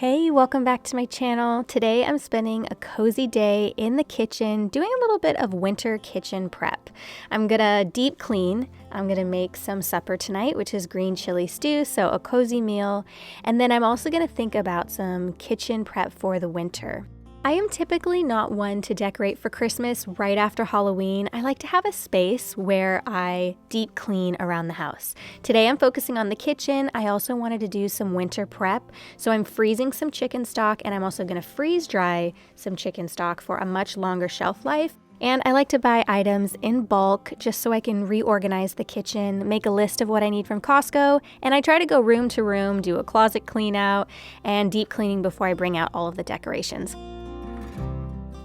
Hey, welcome back to my channel. Today I'm spending a cozy day in the kitchen doing a little bit of winter kitchen prep. I'm gonna deep clean. I'm gonna make some supper tonight, which is green chili stew, so a cozy meal. And then I'm also gonna think about some kitchen prep for the winter. I am typically not one to decorate for Christmas right after Halloween. I like to have a space where I deep clean around the house. Today I'm focusing on the kitchen. I also wanted to do some winter prep. So I'm freezing some chicken stock, and I'm also gonna freeze dry some chicken stock for a much longer shelf life. And I like to buy items in bulk just so I can reorganize the kitchen, make a list of what I need from Costco, and I try to go room to room, do a closet clean out, and deep cleaning before I bring out all of the decorations.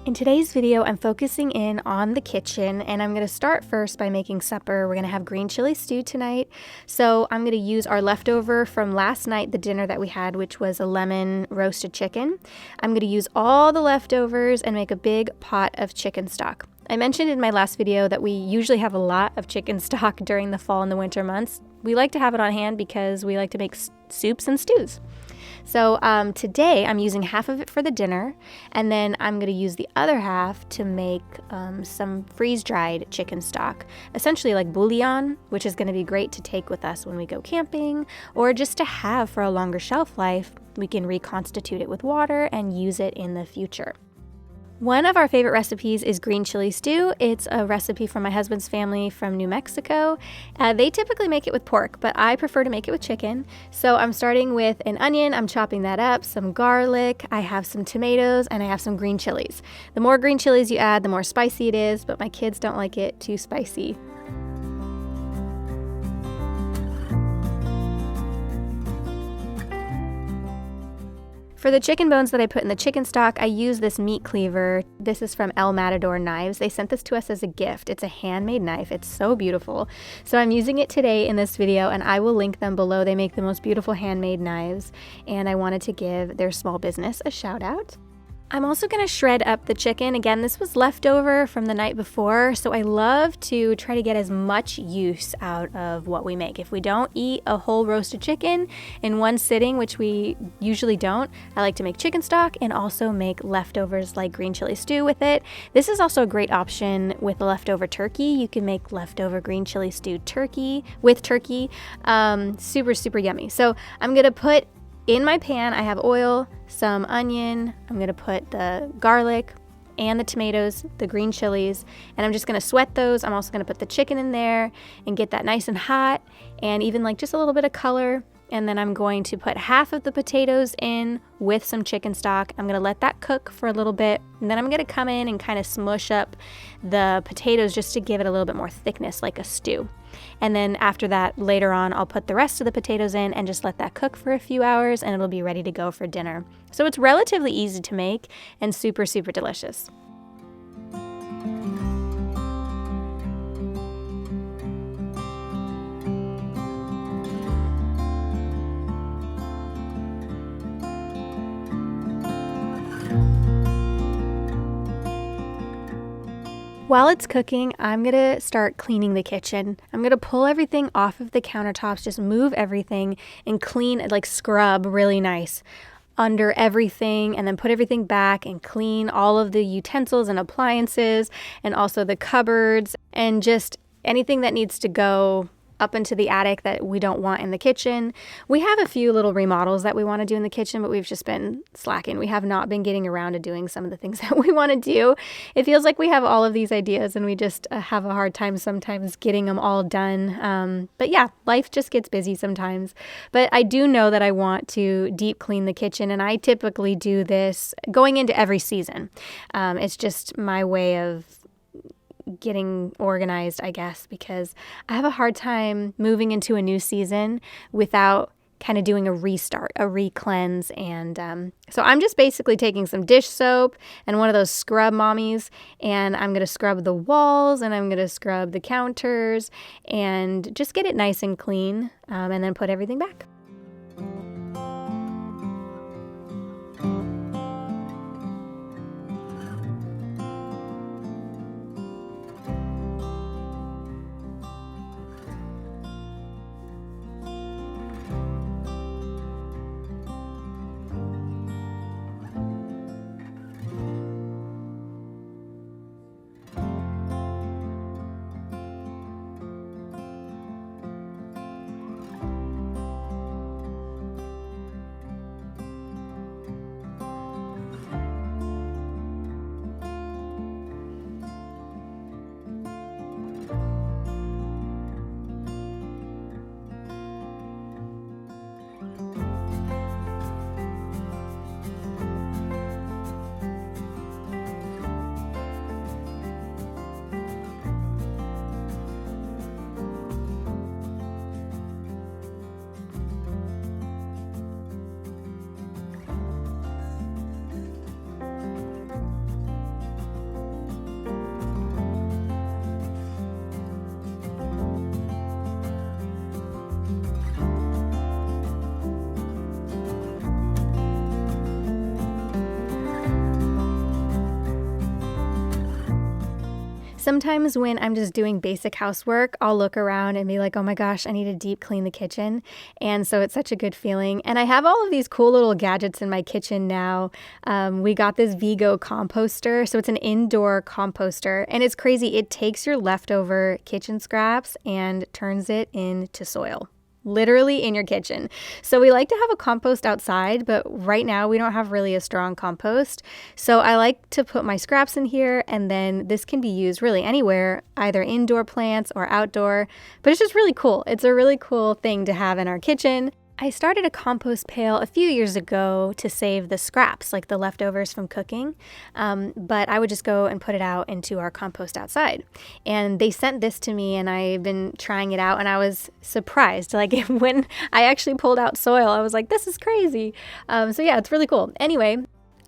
In today's video, I'm focusing in on the kitchen, and I'm going to start first by making supper. We're going to have green chili stew tonight. So I'm going to use our leftover from last night, the dinner that we had, which was a lemon roasted chicken. I'm going to use all the leftovers and make a big pot of chicken stock. I mentioned in my last video that we usually have a lot of chicken stock during the fall and the winter months. We like to have it on hand because we like to make soups and stews. So today I'm using half of it for the dinner, and then I'm going to use the other half to make some freeze-dried chicken stock, essentially like bouillon, which is going to be great to take with us when we go camping, or just to have for a longer shelf life. We can reconstitute it with water and use it in the future. One of our favorite recipes is green chili stew. It's a recipe from my husband's family from New Mexico. They typically make it with pork, but I prefer to make it with chicken. So I'm starting with an onion. I'm chopping that up, some garlic. I have some tomatoes, and I have some green chilies. The more green chilies you add, the more spicy it is, but my kids don't like it too spicy. For the chicken bones that I put in the chicken stock, I use this meat cleaver. This is from Matador knives. They sent this to us as a gift. It's a handmade knife. It's so beautiful. So I'm using it today in this video, and I will link them below. They make the most beautiful handmade knives, and I wanted to give their small business a shout out. I'm also going to shred up the chicken. Again, this was leftover from the night before, so I love to try to get as much use out of what we make. If we don't eat a whole roasted chicken in one sitting, which we usually don't, I like to make chicken stock and also make leftovers like green chili stew with it. This is also a great option with leftover turkey. You can make leftover green chili stew turkey with turkey. Super, super yummy. So I'm going to put in my pan, I have oil, some onion. I'm going to put the garlic and the tomatoes, the green chilies, and I'm just going to sweat those. I'm also going to put the chicken in there and get that nice and hot, and even like just a little bit of color. And then I'm going to put half of the potatoes in with some chicken stock. I'm going to let that cook for a little bit, and then I'm going to come in and kind of smush up the potatoes just to give it a little bit more thickness, like a stew. And then after that, later on, I'll put the rest of the potatoes in and just let that cook for a few hours, and it'll be ready to go for dinner. So it's relatively easy to make and super, super delicious. While it's cooking, I'm gonna start cleaning the kitchen. I'm gonna pull everything off of the countertops, just move everything and clean, like scrub really nice under everything, and then put everything back and clean all of the utensils and appliances, and also the cupboards, and just anything that needs to go up into the attic that we don't want in the kitchen. We have a few little remodels that we want to do in the kitchen, but we've just been slacking. We have not been getting around to doing some of the things that we want to do. It feels like we have all of these ideas, and we just have a hard time sometimes getting them all done. But yeah, life just gets busy sometimes. But I do know that I want to deep clean the kitchen, and I typically do this going into every season. It's just my way of getting organized, I guess, because I have a hard time moving into a new season without kind of doing a restart, a re-cleanse. And so I'm just basically taking some dish soap and one of those scrub mommies, and I'm going to scrub the walls, and I'm going to scrub the counters and just get it nice and clean, and then put everything back. Sometimes when I'm just doing basic housework, I'll look around and be like, oh my gosh, I need to deep clean the kitchen. And so it's such a good feeling. And I have all of these cool little gadgets in my kitchen now. We got this Vego Composter. So it's an indoor composter. And it's crazy. It takes your leftover kitchen scraps and turns it into soil. Literally in your kitchen. So we like to have a compost outside, but right now we don't have really a strong compost. So I like to put my scraps in here, and then this can be used really anywhere, either indoor plants or outdoor, but it's just really cool. It's a really cool thing to have in our kitchen. I started a compost pail a few years ago to save the scraps, like the leftovers from cooking, but I would just go and put it out into our compost outside. And they sent this to me, and I've been trying it out, and I was surprised. Like when I actually pulled out soil, I was like, this is crazy. So yeah, it's really cool. Anyway,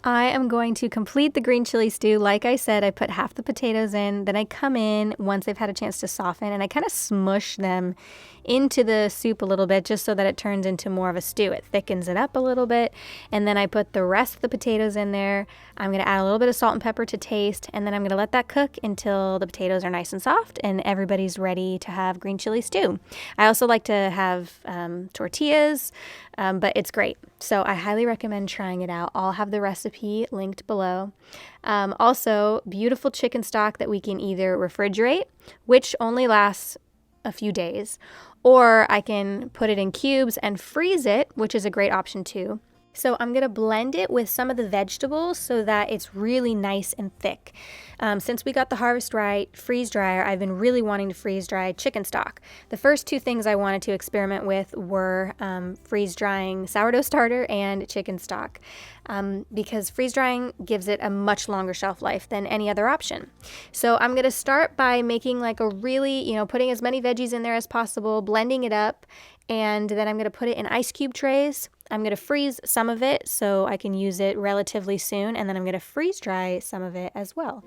I am going to complete the green chili stew. Like I said, I put half the potatoes in, then I come in once they've had a chance to soften, and I kind of smush them into the soup a little bit just so that it turns into more of a stew. It thickens it up a little bit, and then I put the rest of the potatoes in there. I'm going to add a little bit of salt and pepper to taste, and then I'm going to let that cook until the potatoes are nice and soft and everybody's ready to have green chili stew. I also like to have tortillas, but it's great. So I highly recommend trying it out. I'll have the recipe linked below. Also, beautiful chicken stock that we can either refrigerate, which only lasts a few days, or I can put it in cubes and freeze it, which is a great option too. So I'm going to blend it with some of the vegetables so that it's really nice and thick. Since we got the HarvestRight freeze dryer, I've been really wanting to freeze dry chicken stock. The first two things I wanted to experiment with were freeze drying sourdough starter and chicken stock, because freeze drying gives it a much longer shelf life than any other option. So I'm going to start by making like a really, putting as many veggies in there as possible, blending it up, and then I'm going to put it in ice cube trays. I'm going to freeze some of it so I can use it relatively soon, and then I'm going to freeze dry some of it as well.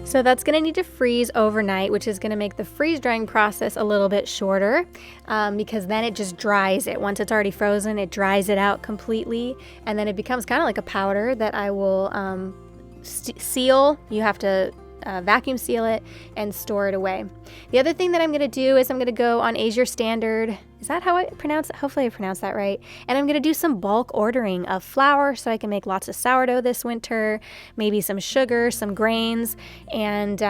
So that's going to need to freeze overnight, which is going to make the freeze drying process a little bit shorter, because then it just dries it. Once it's already frozen, it dries it out completely, and then it becomes kind of like a powder that I will seal. You have to vacuum seal it and store it away. The other thing that I'm going to do is I'm going to go on Asia Standard. Is that how I pronounce it? Hopefully I pronounced that right. And I'm going to do some bulk ordering of flour so I can make lots of sourdough this winter, maybe some sugar, some grains, and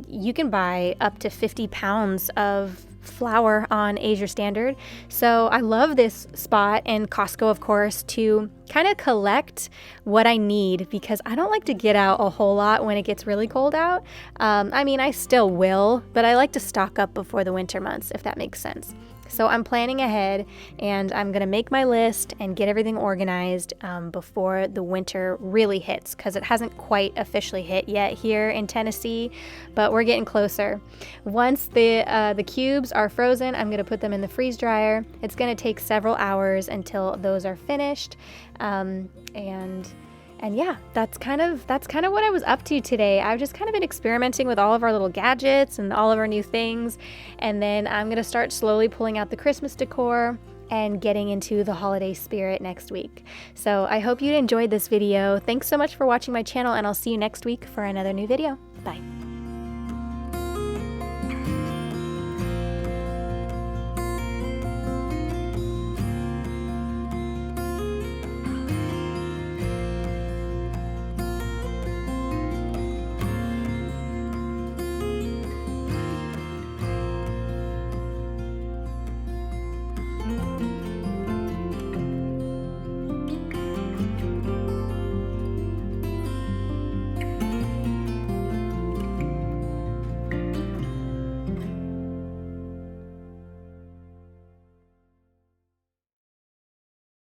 you can buy up to 50 pounds of flour on Asia Standard. So I love this spot, and Costco, of course, to kind of collect what I need, because I don't like to get out a whole lot when it gets really cold out. I mean, I still will, but I like to stock up before the winter months, if that makes sense. So I'm planning ahead, and I'm going to make my list and get everything organized before the winter really hits, because it hasn't quite officially hit yet here in Tennessee, but we're getting closer. Once the cubes are frozen, I'm going to put them in the freeze dryer. It's going to take several hours until those are finished, and yeah, that's kind of what I was up to today. I've just kind of been experimenting with all of our little gadgets and all of our new things. And then I'm going to start slowly pulling out the Christmas decor and getting into the holiday spirit next week. So I hope you enjoyed this video. Thanks so much for watching my channel, and I'll see you next week for another new video. Bye.